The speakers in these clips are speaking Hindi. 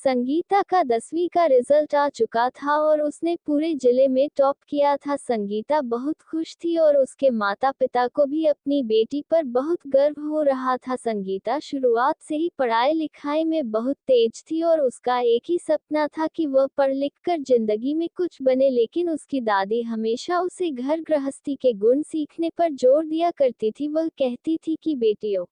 संगीता का 10वीं का रिजल्ट आ चुका था और उसने पूरे जिले में टॉप किया था। संगीता बहुत खुश थी और उसके माता पिता को भी अपनी बेटी पर बहुत गर्व हो रहा था। संगीता शुरुआत से ही पढ़ाई लिखाई में बहुत तेज थी और उसका एक ही सपना था कि वह पढ़ लिख कर जिंदगी में कुछ बने, लेकिन उसकी दादी हमेशा उसे घर गृहस्थी के गुण सीखने पर जोर दिया करती थी। वह कहती थी कि बेटियों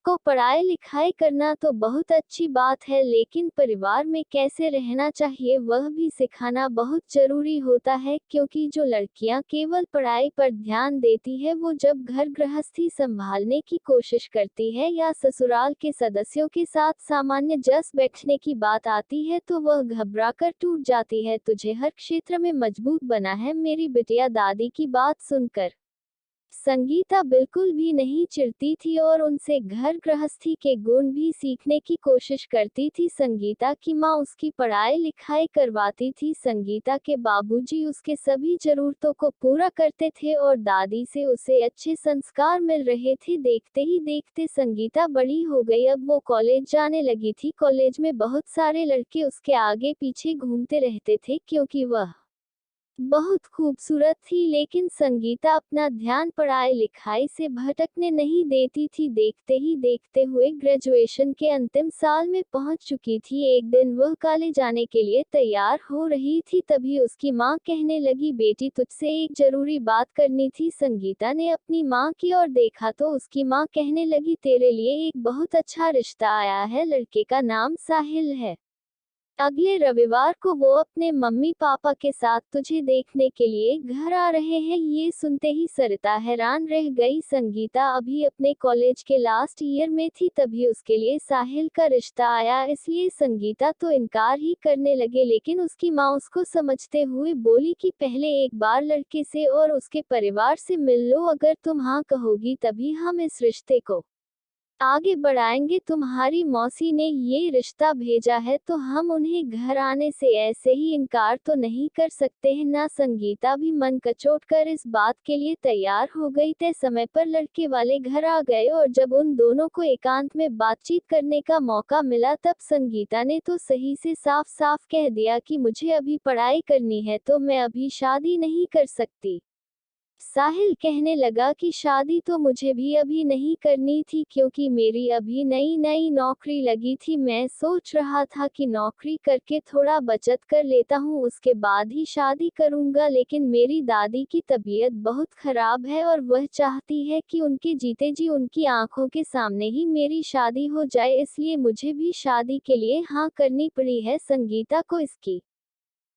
को पढ़ाई लिखाई करना तो बहुत अच्छी बात है, लेकिन परिवार में कैसे रहना चाहिए वह भी सिखाना बहुत जरूरी होता है, क्योंकि जो लड़कियां केवल पढ़ाई पर ध्यान देती है वो जब घर गृहस्थी संभालने की कोशिश करती है या ससुराल के सदस्यों के साथ सामान्य जस बैठने की बात आती है तो वह घबराकर टूट जाती है। तुझे हर क्षेत्र में मजबूत बना है मेरी बिटिया। दादी की बात सुनकर संगीता बिल्कुल भी नहीं चिढ़ती थी और उनसे घर गृहस्थी के गुण भी सीखने की कोशिश करती थी। संगीता की माँ उसकी पढ़ाई लिखाई करवाती थी। संगीता के बाबूजी उसके सभी जरूरतों को पूरा करते थे और दादी से उसे अच्छे संस्कार मिल रहे थे। देखते ही देखते संगीता बड़ी हो गई। अब वो कॉलेज जाने लगी थी। कॉलेज में बहुत सारे लड़के उसके आगे पीछे घूमते रहते थे क्योंकि वह बहुत खूबसूरत थी, लेकिन संगीता अपना ध्यान पढ़ाई लिखाई से भटकने नहीं देती थी। देखते ही देखते हुए ग्रेजुएशन के अंतिम साल में पहुंच चुकी थी। एक दिन वह कॉलेज जाने के लिए तैयार हो रही थी, तभी उसकी मां कहने लगी, बेटी तुझसे एक जरूरी बात करनी थी। संगीता ने अपनी मां की ओर देखा तो उसकी मां कहने लगी, तेरे लिए एक बहुत अच्छा रिश्ता आया है, लड़के का नाम साहिल है। अगले रविवार को वो अपने मम्मी पापा के साथ तुझे देखने के लिए घर आ रहे हैं। ये सुनते ही सरिता हैरान रह गई। संगीता अभी अपने कॉलेज के लास्ट ईयर में थी, तभी उसके लिए साहिल का रिश्ता आया, इसलिए संगीता तो इनकार ही करने लगे। लेकिन उसकी माँ उसको समझते हुए बोली कि पहले एक बार लड़के से और उसके परिवार से मिल लो, अगर तुम हाँ कहोगी तभी हम इस रिश्ते को आगे बढ़ाएंगे। तुम्हारी मौसी ने ये रिश्ता भेजा है तो हम उन्हें घर आने से ऐसे ही इनकार तो नहीं कर सकते हैं ना। संगीता भी मन कचोट कर इस बात के लिए तैयार हो गई। तय समय पर लड़के वाले घर आ गए और जब उन दोनों को एकांत में बातचीत करने का मौका मिला तब संगीता ने तो सही से साफ साफ कह दिया कि मुझे अभी पढ़ाई करनी है तो मैं अभी शादी नहीं कर सकती। साहिल कहने लगा कि शादी तो मुझे भी अभी नहीं करनी थी, क्योंकि मेरी अभी नई नई नौकरी लगी थी। मैं सोच रहा था कि नौकरी करके थोड़ा बचत कर लेता हूँ, उसके बाद ही शादी करूँगा। लेकिन मेरी दादी की तबीयत बहुत खराब है और वह चाहती है कि उनके जीते जी उनकी आंखों के सामने ही मेरी शादी हो जाए, इसलिए मुझे भी शादी के लिए हाँ करनी पड़ी है। संगीता को इसकी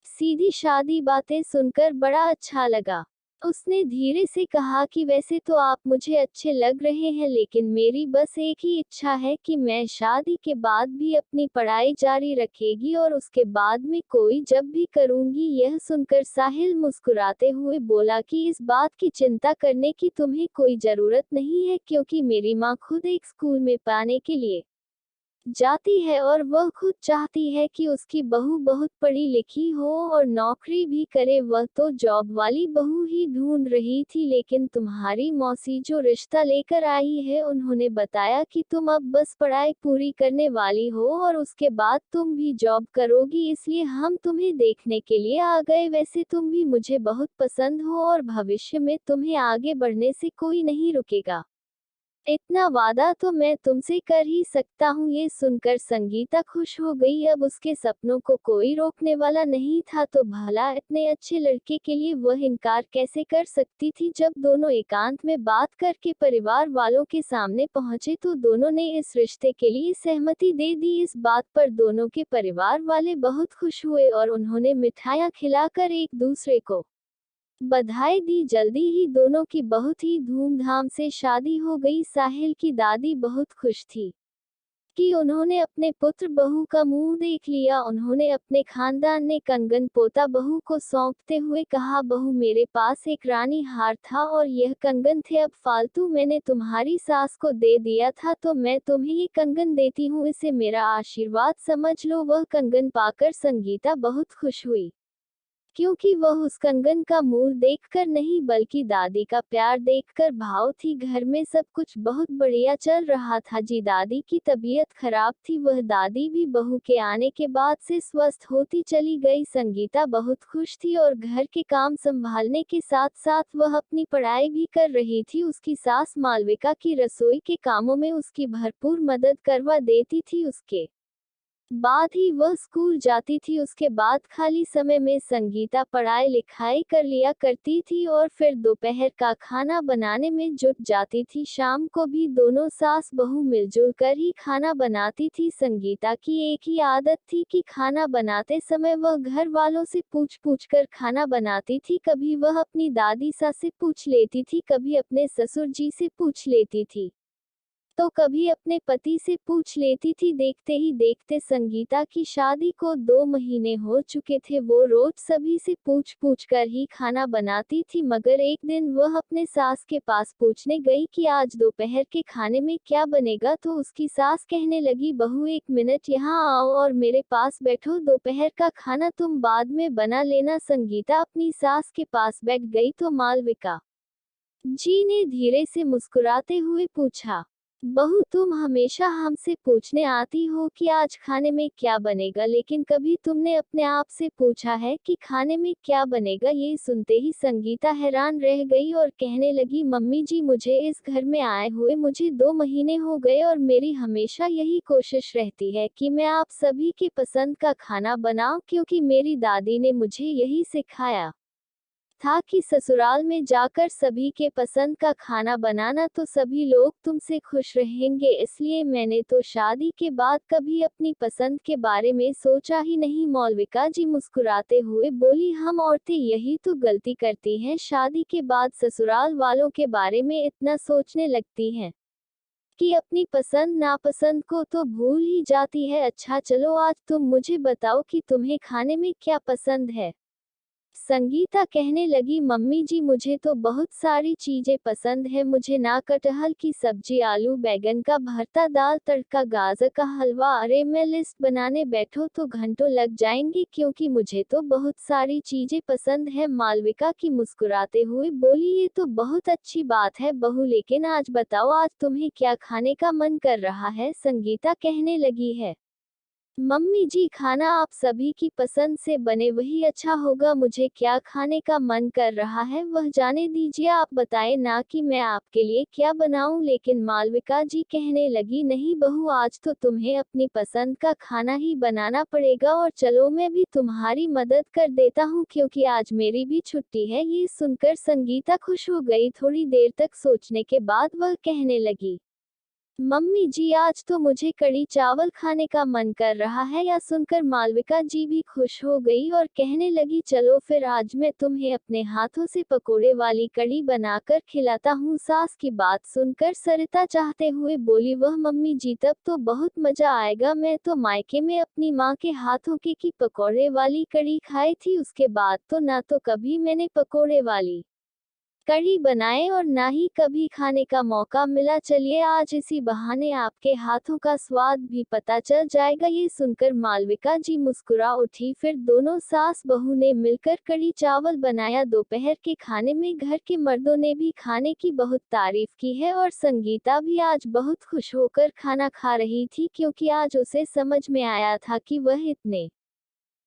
सीधी शादी बातें सुनकर बड़ा अच्छा लगा। उसने धीरे से कहा कि वैसे तो आप मुझे अच्छे लग रहे हैं, लेकिन मेरी बस एक ही इच्छा है कि मैं शादी के बाद भी अपनी पढ़ाई जारी रखेगी और उसके बाद में कोई जब भी करूंगी। यह सुनकर साहिल मुस्कुराते हुए बोला कि इस बात की चिंता करने की तुम्हें कोई जरूरत नहीं है, क्योंकि मेरी माँ खुद एक स्कूल में पाने के लिए जाती है और वह खुद चाहती है कि उसकी बहू बहुत पढ़ी लिखी हो और नौकरी भी करे। वह तो जॉब वाली बहू ही ढूंढ रही थी, लेकिन तुम्हारी मौसी जो रिश्ता लेकर आई है उन्होंने बताया कि तुम अब बस पढ़ाई पूरी करने वाली हो और उसके बाद तुम भी जॉब करोगी, इसलिए हम तुम्हें देखने के लिए आ गए। वैसे तुम भी मुझे बहुत पसंद हो और भविष्य में तुम्हें आगे बढ़ने से कोई नहीं रुकेगा। इतना वादा तो मैं तुमसे कर ही सकता हूँ। ये सुनकर संगीता खुश हो गई। अब उसके सपनों को कोई रोकने वाला नहीं था, तो भला इतने अच्छे लड़के के लिए वह इनकार कैसे कर सकती थी। जब दोनों एकांत में बात करके परिवार वालों के सामने पहुंचे तो दोनों ने इस रिश्ते के लिए सहमति दे दी। इस बात पर दोनों के परिवार वाले बहुत खुश हुए और उन्होंने मिठाइयाँ खिलाकर एक दूसरे को बधाई दी। जल्दी ही दोनों की बहुत ही धूमधाम से शादी हो गई। साहिल की दादी बहुत खुश थी कि उन्होंने अपने पुत्र बहू का मुंह देख लिया। उन्होंने अपने खानदान ने कंगन पोता बहू को सौंपते हुए कहा, बहू मेरे पास एक रानी हार था और यह कंगन थे, अब फालतू मैंने तुम्हारी सास को दे दिया था तो मैं तुम्हें ये कंगन देती हूँ, इसे मेरा आशीर्वाद समझ लो। वह कंगन पाकर संगीता बहुत खुश हुई, क्योंकि वह उस कंगन का मूल देखकर नहीं बल्कि दादी का प्यार देखकर भाव थी। घर में सब कुछ बहुत बढ़िया चल रहा था जी। दादी की तबीयत खराब थी, वह दादी भी बहू के आने के बाद से स्वस्थ होती चली गई। संगीता बहुत खुश थी और घर के काम संभालने के साथ साथ वह अपनी पढ़ाई भी कर रही थी। उसकी सास मालविका की रसोई के कामों में उसकी भरपूर मदद करवा देती थी। उसके बाद ही वह स्कूल जाती थी। उसके बाद खाली समय में संगीता पढ़ाई लिखाई कर लिया करती थी और फिर दोपहर का खाना बनाने में जुट जाती थी। शाम को भी दोनों सास बहू मिलजुल कर ही खाना बनाती थी। संगीता की एक ही आदत थी कि खाना बनाते समय वह घर वालों से पूछ पूछ कर खाना बनाती थी। कभी वह अपनी दादी सास से पूछ लेती थी, कभी अपने ससुर जी से पूछ लेती थी, तो कभी अपने पति से पूछ लेती थी। देखते ही देखते संगीता की शादी को 2 महीने हो चुके थे। वो रोज सभी से पूछ पूछ कर ही खाना बनाती थी। मगर एक दिन वह अपने सास के पास पूछने गई कि आज दोपहर के खाने में क्या बनेगा, तो उसकी सास कहने लगी, बहू 1 मिनट यहाँ आओ और मेरे पास बैठो, दोपहर का खाना तुम बाद में बना लेना। संगीता अपनी सास के पास बैठ गई तो मालविका जी ने धीरे से मुस्कुराते हुए पूछा, बहू तुम हमेशा हमसे पूछने आती हो कि आज खाने में क्या बनेगा, लेकिन कभी तुमने अपने आप से पूछा है कि खाने में क्या बनेगा? ये सुनते ही संगीता हैरान रह गई और कहने लगी, मम्मी जी मुझे इस घर में आए हुए मुझे 2 महीने हो गए और मेरी हमेशा यही कोशिश रहती है कि मैं आप सभी के पसंद का खाना बनाऊं, क्योंकि मेरी दादी ने मुझे यही सिखाया था कि ससुराल में जाकर सभी के पसंद का खाना बनाना तो सभी लोग तुमसे खुश रहेंगे। इसलिए मैंने तो शादी के बाद कभी अपनी पसंद के बारे में सोचा ही नहीं। मालविका जी मुस्कुराते हुए बोली, हम औरतें यही तो गलती करती हैं, शादी के बाद ससुराल वालों के बारे में इतना सोचने लगती हैं कि अपनी पसंद नापसंद को तो भूल ही जाती है। अच्छा चलो आज तुम मुझे बताओ कि तुम्हें खाने में क्या पसंद है। संगीता कहने लगी, मम्मी जी मुझे तो बहुत सारी चीजें पसंद है। मुझे ना कटहल की सब्जी, आलू बैंगन का भरता, दाल तड़का, गाजर का हलवा, अरे मैं लिस्ट बनाने बैठो तो घंटों लग जाएंगे, क्योंकि मुझे तो बहुत सारी चीजें पसंद है। मालविका की मुस्कुराते हुए बोली, ये तो बहुत अच्छी बात है बहू, लेकिन आज बताओ आज तुम्हें क्या खाने का मन कर रहा है? संगीता कहने लगी है, मम्मी जी खाना आप सभी की पसंद से बने वही अच्छा होगा। मुझे क्या खाने का मन कर रहा है वह जाने दीजिए, आप बताएं ना कि मैं आपके लिए क्या बनाऊं। लेकिन मालविका जी कहने लगी, नहीं बहू आज तो तुम्हें अपनी पसंद का खाना ही बनाना पड़ेगा, और चलो मैं भी तुम्हारी मदद कर देता हूं क्योंकि आज मेरी भी छुट्टी है। ये सुनकर संगीता खुश हो गई। थोड़ी देर तक सोचने के बाद वह कहने लगी, मम्मी जी आज तो मुझे कढ़ी चावल खाने का मन कर रहा है। या सुनकर मालविका जी भी खुश हो गई और कहने लगी, चलो फिर आज मैं तुम्हें अपने हाथों से पकोड़े वाली कढ़ी बनाकर खिलाता हूँ। सास की बात सुनकर सरिता चाहते हुए बोली, वह मम्मी जी तब तो बहुत मजा आएगा, मैं तो मायके में अपनी माँ के हाथों की पकोड़े वाली कढ़ी खाई थी, उसके बाद तो ना तो कभी मैंने पकोड़े वाली कढ़ी बनाए और ना ही कभी खाने का मौका मिला। चलिए आज इसी बहाने आपके हाथों का स्वाद भी पता चल जाएगा। ये सुनकर मालविका जी मुस्कुरा उठी। फिर दोनों सास बहू ने मिलकर कढ़ी चावल बनाया। दोपहर के खाने में घर के मर्दों ने भी खाने की बहुत तारीफ की है और संगीता भी आज बहुत खुश होकर खाना खा रही थी, क्योंकि आज उसे समझ में आया था कि वह इतने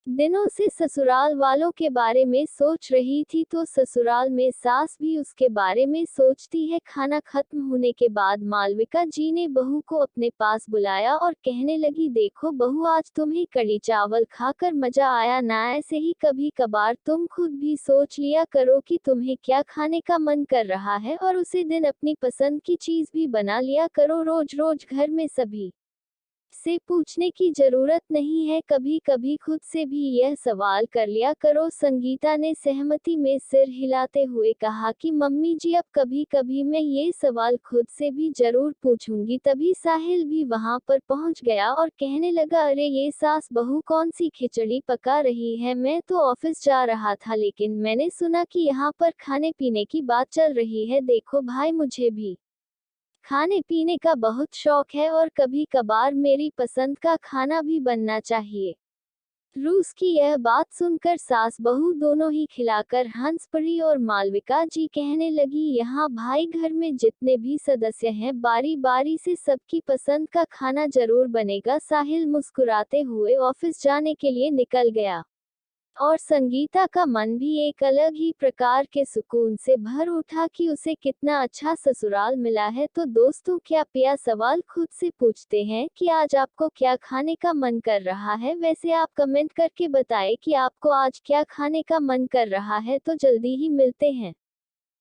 दिनों से ससुराल वालों के बारे में सोच रही थी, तो ससुराल में सास भी उसके बारे में सोचती है। खाना खत्म होने के बाद मालविका जी ने बहू को अपने पास बुलाया और कहने लगी, देखो बहू आज तुम्हें कढ़ी चावल खाकर मजा आया ना? ऐसे ही कभी कभार तुम खुद भी सोच लिया करो कि तुम्हें क्या खाने का मन कर रहा है और उसी दिन अपनी पसंद की चीज भी बना लिया करो। रोज रोज घर में सभी से पूछने की जरूरत नहीं है, कभी कभी खुद से भी यह सवाल कर लिया करो। संगीता ने सहमति में सिर हिलाते हुए कहा कि मम्मी जी अब कभी कभी मैं ये सवाल खुद से भी जरूर पूछूंगी। तभी साहिल भी वहां पर पहुंच गया और कहने लगा, अरे ये सास बहू कौन सी खिचड़ी पका रही है? मैं तो ऑफिस जा रहा था, लेकिन मैंने सुना कि यहाँ पर खाने पीने की बात चल रही है। देखो भाई मुझे भी खाने पीने का बहुत शौक है और कभी कभार मेरी पसंद का खाना भी बनना चाहिए। रूस की यह बात सुनकर सास बहू दोनों ही खिलाकर हंस पड़ी और मालविका जी कहने लगी, यहाँ भाई घर में जितने भी सदस्य हैं बारी बारी से सबकी पसंद का खाना जरूर बनेगा। साहिल मुस्कुराते हुए ऑफिस जाने के लिए निकल गया और संगीता का मन भी एक अलग ही प्रकार के सुकून से भर उठा कि उसे कितना अच्छा ससुराल मिला है। तो दोस्तों, क्या पिया सवाल खुद से पूछते हैं कि आज आपको क्या खाने का मन कर रहा है। वैसे आप कमेंट करके बताएं कि आपको आज क्या खाने का मन कर रहा है। तो जल्दी ही मिलते हैं।